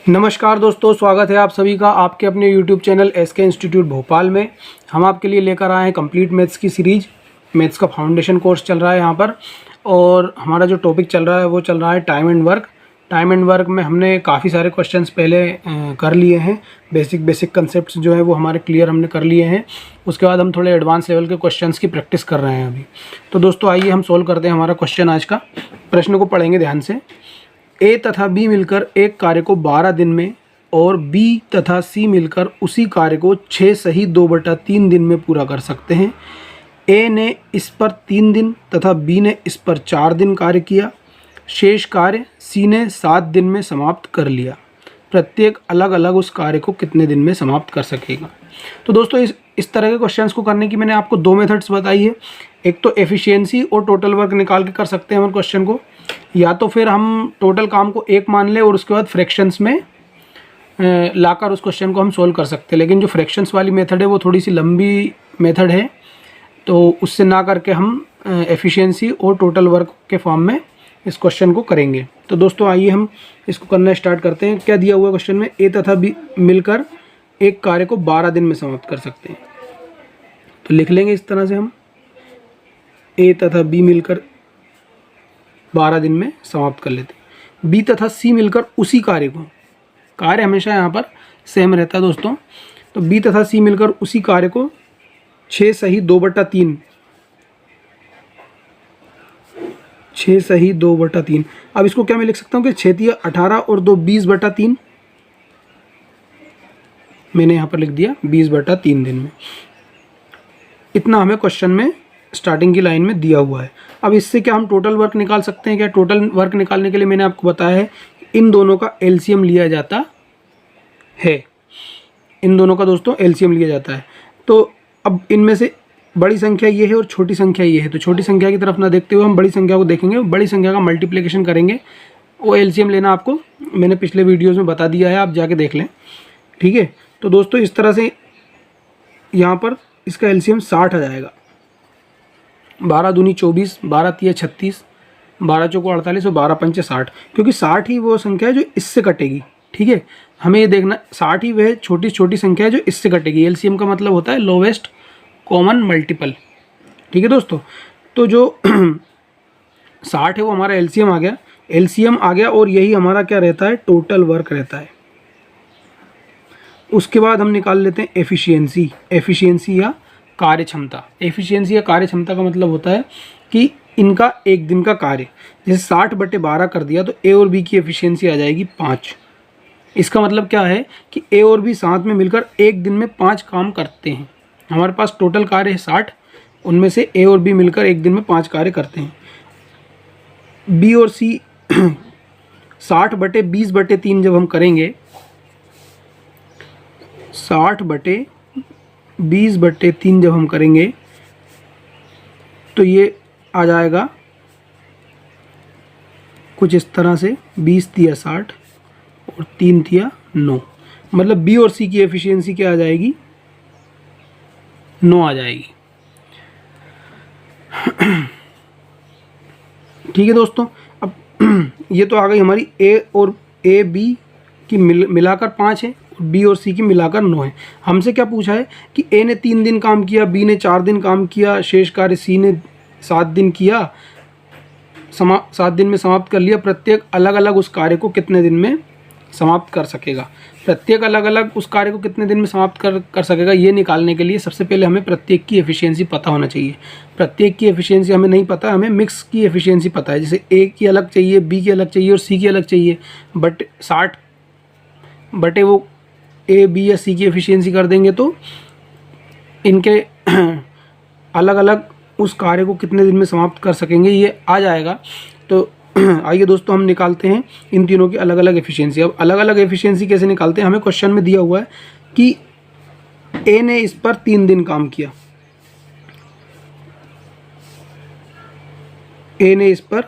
नमस्कार दोस्तों, स्वागत है आप सभी का आपके अपने YouTube channel SK institute Bhopal में। हम आपके लिए लेकर आए हैं कंप्लीट मैथ्स की सीरीज़। मैथ्स का फाउंडेशन कोर्स चल रहा है यहाँ पर, और हमारा जो टॉपिक चल रहा है वो चल रहा है time and work. Time and work में हमने काफ़ी सारे क्वेश्चंस पहले कर लिए हैं। बेसिक कंसेप्ट्स जो है वो हमारे क्लियर हमने कर लिए हैं। उसके बाद हम थोड़े एडवांस लेवल के क्वेश्चंस की प्रैक्टिस कर रहे हैं अभी। तो दोस्तों आइए हम सोल्व करते हैं हमारा क्वेश्चन आज का। प्रश्न को पढ़ेंगे ध्यान से। ए तथा बी मिलकर एक कार्य को 12 दिन में और बी तथा सी मिलकर उसी कार्य को 6 सही 2/3 दिन में पूरा कर सकते हैं। ए ने इस पर 3 दिन तथा बी ने इस पर 4 दिन कार्य किया। शेष कार्य सी ने 7 दिन में समाप्त कर लिया। प्रत्येक अलग अलग उस कार्य को कितने दिन में समाप्त कर सकेगा। तो दोस्तों इस तरह के क्वेश्चंस को करने की मैंने आपको 2 मेथड्स बताई है। एक तो एफिशिएंसी और टोटल वर्क निकाल के कर सकते हैं हम क्वेश्चन को, या तो फिर हम टोटल काम को एक मान लें और उसके बाद फ्रैक्शंस में लाकर उस क्वेश्चन को हम सोल्व कर सकते हैं। लेकिन जो फ्रैक्शंस वाली मेथड है वो थोड़ी सी लंबी मेथड है, तो उससे ना करके हम एफिशिएंसी और टोटल वर्क के फॉर्म में इस क्वेश्चन को करेंगे। तो दोस्तों आइए हम इसको करना स्टार्ट करते हैं। क्या दिया हुआ क्वेश्चन में, ए तथा बी मिलकर एक कार्य को 12 दिन में समाप्त कर सकते हैं। तो लिख लेंगे इस तरह से हम, ए तथा बी मिलकर 12 दिन में समाप्त कर लेते हैं। बी तथा सी मिलकर उसी कार्य को, कार्य हमेशा यहाँ पर सेम रहता है दोस्तों। तो बी तथा सी मिलकर उसी कार्य को 6 सही 2/3, 6 सही 2/3। अब इसको क्या मैं लिख सकता हूँ कि 6 18 और 2 20/3। मैंने यहाँ पर लिख दिया 20/3 दिन में। इतना हमें क्वेश्चन में स्टार्टिंग की लाइन में दिया हुआ है। अब इससे क्या हम टोटल वर्क निकाल सकते हैं क्या? टोटल वर्क निकालने के लिए मैंने आपको बताया है इन दोनों का एलसीएम लिया जाता है। इन दोनों का दोस्तों एलसीएम लिया जाता है। तो अब इनमें से बड़ी संख्या ये है और छोटी संख्या ये है, तो छोटी संख्या की तरफ ना देखते हुए हम बड़ी संख्या को देखेंगे। बड़ी संख्या का मल्टीप्लिकेशन करेंगे, वो एलसीएम लेना आपको मैंने पिछले वीडियोज़ में बता दिया है, आप जाके देख लें। ठीक है, तो दोस्तों इस तरह से यहाँ पर इसका एलसीएम 60 आ जाएगा। 12 दूनी 24, 12 तिया 36, 12 चौको 48 और 12 पंचे 60, क्योंकि 60 ही वो संख्या है जो इससे कटेगी। ठीक है, हमें ये देखना 60 ही वह छोटी छोटी संख्या है जो इससे कटेगी। एलसीएम का मतलब होता है लोवेस्ट कॉमन मल्टीपल। ठीक है दोस्तों, तो जो 60 है वो हमारा एलसीएम आ गया। एलसीएम आ गया और यही हमारा क्या रहता है, टोटल वर्क रहता है। उसके बाद हम निकाल लेते हैं एफिशिएंसी। एफिशिएंसी या कार्य क्षमता। एफिशिएंसी या कार्य क्षमता का मतलब होता है कि इनका एक दिन का कार्य, जैसे 60/12 कर दिया तो ए और बी की एफिशिएंसी आ जाएगी 5। इसका मतलब क्या है कि ए और बी साथ में मिलकर एक दिन में 5 काम करते हैं। हमारे पास टोटल कार्य है 60, उनमें से ए और बी मिलकर एक दिन में 5 कार्य करते हैं। बी और सी 60/20/3 जब हम करेंगे, 60/20/3 जब हम करेंगे तो ये आ जाएगा कुछ इस तरह से, 20 तिया 60 और 3 तिया 9। मतलब बी और सी की एफिशिएंसी क्या आ जाएगी, 9 आ जाएगी। ठीक है दोस्तों, अब ये तो आ गई हमारी ए और ए बी की मिलाकर 5 है, बी और सी की मिलाकर 9 है। हमसे क्या पूछा है कि ए ने 3 दिन काम किया, बी ने 4 दिन काम किया, शेष कार्य सी ने 7 दिन किया, 7 दिन में समाप्त कर लिया। प्रत्येक अलग अलग उस कार्य को कितने दिन में समाप्त कर सकेगा। प्रत्येक अलग अलग उस कार्य को कितने दिन में समाप्त कर सकेगा, ये निकालने के लिए सबसे पहले हमें प्रत्येक की एफिशिएंसी पता होना चाहिए। प्रत्येक की एफिशिएंसी हमें नहीं पता, हमें मिक्स की एफिशिएंसी पता है। जैसे ए की अलग चाहिए, बी की अलग चाहिए और सी की अलग चाहिए, बट 60 बटे वो ए बी या सी की एफिशिएंसी कर देंगे तो इनके अलग अलग उस कार्य को कितने दिन में समाप्त कर सकेंगे ये आ जाएगा। तो आइए दोस्तों हम निकालते हैं इन तीनों की अलग अलग एफिशिएंसी। अब अलग अलग एफिशिएंसी कैसे निकालते हैं, हमें क्वेश्चन में दिया हुआ है कि ए ने इस पर 3 दिन काम किया, ए ने इस पर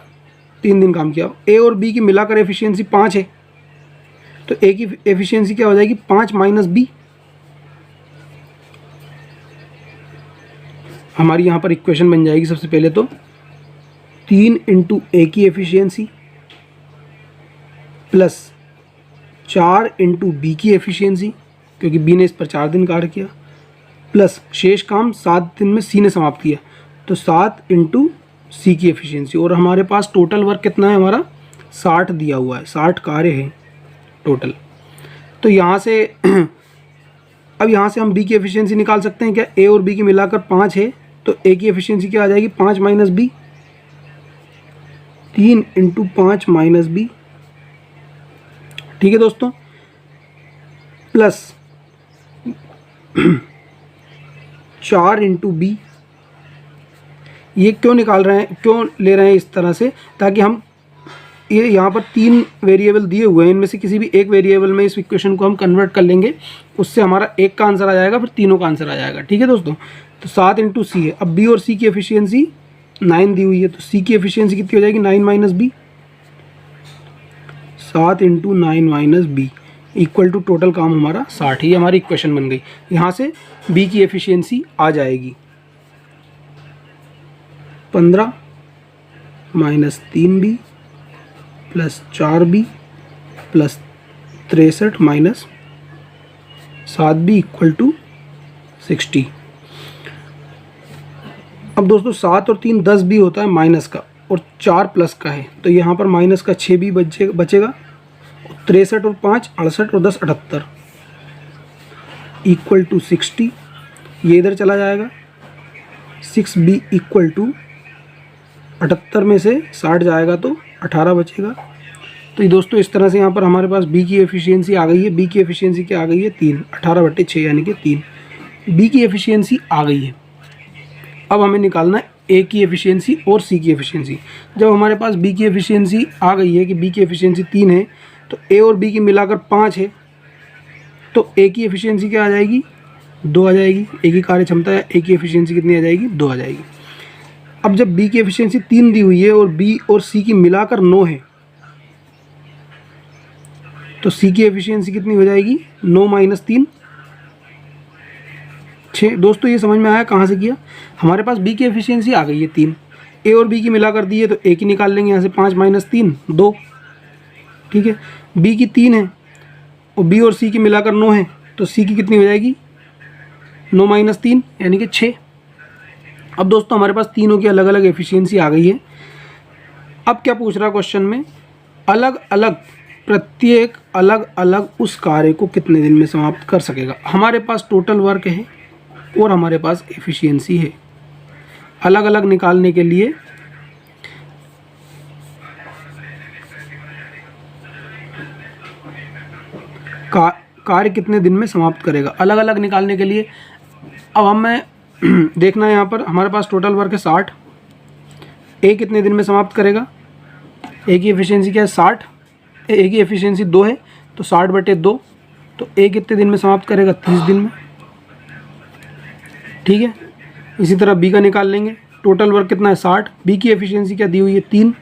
3 दिन काम किया। ए और बी की मिलाकर एफिशिएंसी 5 है, तो ए की एफिशिएंसी क्या हो जाएगी, 5 माइनस बी। हमारी यहाँ पर इक्वेशन बन जाएगी सबसे पहले तो 3 इंटू ए की एफिशिएंसी प्लस 4 इंटू बी की एफिशिएंसी, क्योंकि बी ने इस पर 4 दिन कार्य किया, प्लस शेष काम 7 दिन में सी ने समाप्त किया, तो 7 इंटू सी की एफिशिएंसी। और हमारे पास टोटल वर्क कितना है हमारा 60 दिया हुआ है, 60 कार्य है टोटल। तो यहाँ से अब यहाँ से हम बी की एफिशिएंसी निकाल सकते हैं क्या? ए और बी की मिलाकर 5 है, तो ए की एफिशिएंसी क्या आ जाएगी? 5 minus B, 3 into 5 minus B. ठीक है दोस्तों, प्लस 4 इंटू बी। ये क्यों निकाल रहे हैं, क्यों ले रहे हैं इस तरह से? ताकि हम ये यहाँ पर 3 वेरिएबल दिए हुए हैं, इनमें से किसी भी एक वेरिएबल में इस इक्वेशन को हम कन्वर्ट कर लेंगे, उससे हमारा एक का आंसर आ जाएगा, फिर तीनों का आंसर आ जाएगा। ठीक है दोस्तों, तो 7 इंटू सी है। अब बी और सी की एफिशिएंसी 9 दी हुई है, तो सी की एफिशिएंसी कितनी हो जाएगी? 9 minus B, 7 into 9 minus B equal to total काम हमारा 60। ही हमारी इक्वेशन बन गई। यहाँ से बी की एफिशिएंसी आ जाएगी 15 minus 3b plus 4b plus 63 minus 7b equal to 60। अब दोस्तों 7 और 3 10b होता है माइनस का, और 4 प्लस का है, तो यहाँ पर माइनस का 6b बचेगा। 63 और 5 68 और 10 78 इक्वल टू 60। ये इधर चला जाएगा, 6b इक्वल टू 78 में से 60 जाएगा तो 18 बचेगा। तो ये दोस्तों इस तरह से यहाँ पर हमारे पास b की एफिशिएंसी आ गई है। b की एफिशिएंसी क्या आ गई है? 3, 18/6 यानी कि 3। b की एफिशिएंसी आ गई है। अब हमें निकालना है a की एफिशिएंसी और c की एफिशिएंसी। जब हमारे पास b की एफिशिएंसी आ गई है कि b की एफिशिएंसी 3 है, तो a और b की मिलाकर 5 है, तो a की एफिशिएंसी क्या आ जाएगी? 2 आ जाएगी। a की कार्य क्षमता है, a की एफिशिएंसी कितनी आ जाएगी? 2 आ जाएगी। अब जब b की एफिशिएंसी 3 दी हुई है और b और c की मिलाकर 9 है, तो c की एफिशिएंसी कितनी हो जाएगी? 9 माइनस 3 6। दोस्तों ये समझ में आया कहाँ से किया? हमारे पास b की एफिशिएंसी आ गई है 3, a और b की मिलाकर दी है, तो a की निकाल लेंगे यहाँ से। 5 माइनस 3 2। ठीक है, b की 3 है और b और c की मिलाकर 9 है, तो c की कितनी हो जाएगी? 9 माइनस 3 यानी कि 6। अब दोस्तों हमारे पास तीनों की अलग अलग एफिशिएंसी आ गई है। अब क्या पूछ रहा क्वेश्चन में? अलग अलग, प्रत्येक अलग अलग उस कार्य को कितने दिन में समाप्त कर सकेगा। हमारे पास टोटल वर्क है और हमारे पास एफिशिएंसी है। अलग अलग निकालने के लिए कार्य कितने दिन में समाप्त करेगा, अलग अलग निकालने के लिए अब हमें देखना है। यहाँ पर हमारे पास टोटल वर्क है 60। ए कितने दिन में समाप्त करेगा? ए की एफिशिएंसी क्या है? 60। ए की एफिशिएंसी 2 है, तो 60/2, तो ए कितने दिन में समाप्त करेगा? 30 दिन में। ठीक है, इसी तरह बी का निकाल लेंगे। टोटल वर्क कितना है? 60। बी की एफिशिएंसी क्या दी हुई है? 3,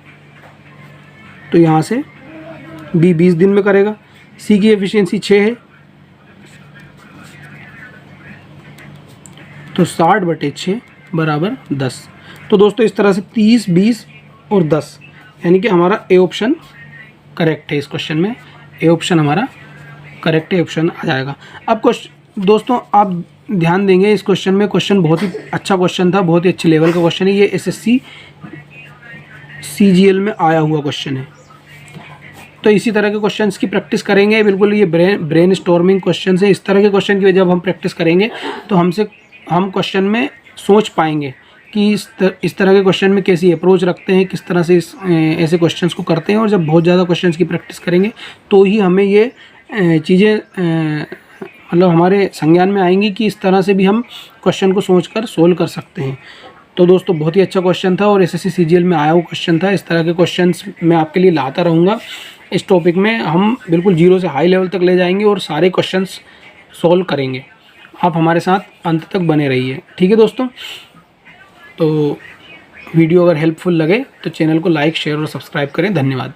तो यहाँ से बी 20 दिन में करेगा। सी की एफिशिएंसी 6 है, तो 60/6 बराबर 10। तो दोस्तों इस तरह से 30, 20 और 10 यानी कि हमारा ए ऑप्शन करेक्ट है। इस क्वेश्चन में ए ऑप्शन हमारा करेक्ट है, ऑप्शन आ जाएगा। अब क्वेश्चन दोस्तों आप ध्यान देंगे इस क्वेश्चन में, क्वेश्चन बहुत ही अच्छा क्वेश्चन था, बहुत ही अच्छे लेवल का क्वेश्चन है। ये एसएससी सीजीएल में आया हुआ क्वेश्चन है। तो इसी तरह के क्वेश्चंस की प्रैक्टिस करेंगे। बिल्कुल ये ब्रेन स्टॉर्मिंग क्वेश्चन है। इस तरह के क्वेश्चन की जब हम प्रैक्टिस करेंगे तो हम क्वेश्चन में सोच पाएंगे कि इस तरह के क्वेश्चन में कैसी अप्रोच रखते हैं, किस तरह से ऐसे क्वेश्चंस को करते हैं। और जब बहुत ज़्यादा क्वेश्चंस की प्रैक्टिस करेंगे तो ही हमें ये चीज़ें मतलब हमारे संज्ञान में आएंगी कि इस तरह से भी हम क्वेश्चन को सोचकर सोल्व कर सकते हैं। तो दोस्तों बहुत ही अच्छा क्वेश्चन था और एसएससी सीजीएल में आया हुआ क्वेश्चन था। इस तरह के क्वेश्चंस मैं आपके लिए लाता रहूँगा। इस टॉपिक में हम बिल्कुल जीरो से हाई लेवल तक ले जाएंगे और सारे क्वेश्चंस सॉल्व करेंगे। आप हमारे साथ अंत तक बने रहिए। ठीक है दोस्तों, तो वीडियो अगर हेल्पफुल लगे तो चैनल को लाइक, शेयर और सब्सक्राइब करें। धन्यवाद।